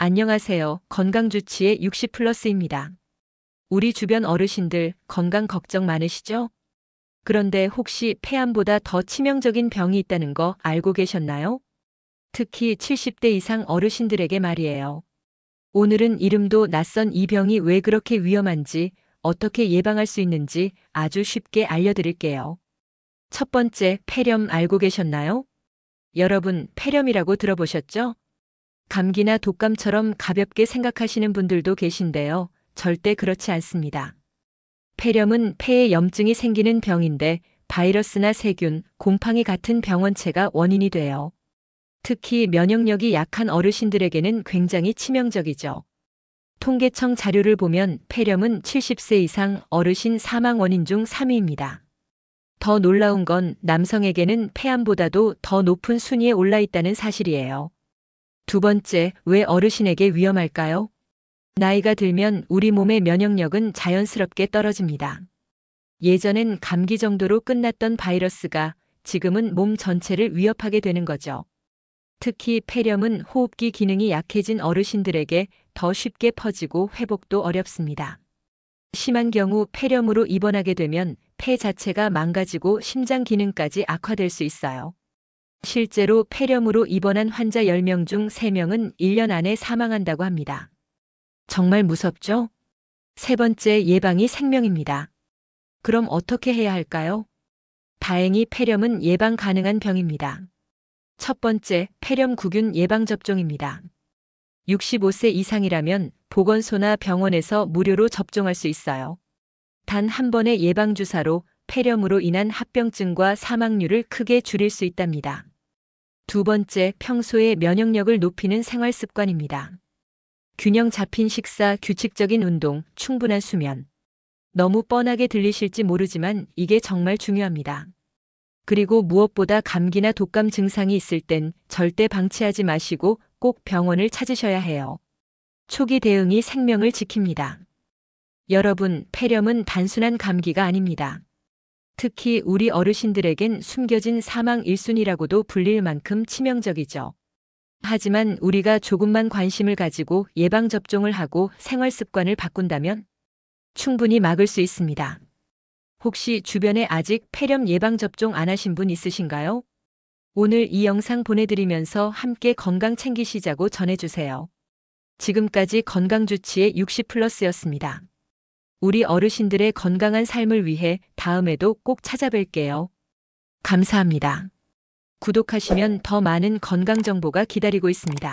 안녕하세요. 건강주치의 60플러스입니다. 우리 주변 어르신들 건강 걱정 많으시죠? 그런데 혹시 폐암보다 더 치명적인 병이 있다는 거 알고 계셨나요? 특히 70대 이상 어르신들에게 말이에요. 오늘은 이름도 낯선 이 병이 왜 그렇게 위험한지, 어떻게 예방할 수 있는지 아주 쉽게 알려드릴게요. 첫 번째, 폐렴 알고 계셨나요? 여러분, 폐렴이라고 들어보셨죠? 감기나 독감처럼 가볍게 생각하시는 분들도 계신데요. 절대 그렇지 않습니다. 폐렴은 폐에 염증이 생기는 병인데 바이러스나 세균, 곰팡이 같은 병원체가 원인이 돼요. 특히 면역력이 약한 어르신들에게는 굉장히 치명적이죠. 통계청 자료를 보면 폐렴은 70세 이상 어르신 사망 원인 중 3위입니다. 더 놀라운 건 남성에게는 폐암보다도 더 높은 순위에 올라 있다는 사실이에요. 두 번째, 왜 어르신에게 위험할까요? 나이가 들면 우리 몸의 면역력은 자연스럽게 떨어집니다. 예전엔 감기 정도로 끝났던 바이러스가 지금은 몸 전체를 위협하게 되는 거죠. 특히 폐렴은 호흡기 기능이 약해진 어르신들에게 더 쉽게 퍼지고 회복도 어렵습니다. 심한 경우 폐렴으로 입원하게 되면 폐 자체가 망가지고 심장 기능까지 악화될 수 있어요. 실제로 폐렴으로 입원한 환자 10명 중 3명은 1년 안에 사망한다고 합니다. 정말 무섭죠? 세 번째, 예방이 생명입니다. 그럼 어떻게 해야 할까요? 다행히 폐렴은 예방 가능한 병입니다. 첫 번째, 폐렴구균 예방접종입니다. 65세 이상이라면 보건소나 병원에서 무료로 접종할 수 있어요. 단 한 번의 예방주사로 폐렴으로 인한 합병증과 사망률을 크게 줄일 수 있답니다. 두 번째, 평소에 면역력을 높이는 생활 습관입니다. 균형 잡힌 식사, 규칙적인 운동, 충분한 수면. 너무 뻔하게 들리실지 모르지만 이게 정말 중요합니다. 그리고 무엇보다 감기나 독감 증상이 있을 땐 절대 방치하지 마시고 꼭 병원을 찾으셔야 해요. 초기 대응이 생명을 지킵니다. 여러분, 폐렴은 단순한 감기가 아닙니다. 특히 우리 어르신들에겐 숨겨진 사망 1순위라고도 불릴 만큼 치명적이죠. 하지만 우리가 조금만 관심을 가지고 예방접종을 하고 생활 습관을 바꾼다면 충분히 막을 수 있습니다. 혹시 주변에 아직 폐렴 예방접종 안 하신 분 있으신가요? 오늘 이 영상 보내드리면서 함께 건강 챙기시자고 전해주세요. 지금까지 건강주치의 60플러스였습니다. 우리 어르신들의 건강한 삶을 위해 다음에도 꼭 찾아뵐게요. 감사합니다. 구독하시면 더 많은 건강 정보가 기다리고 있습니다.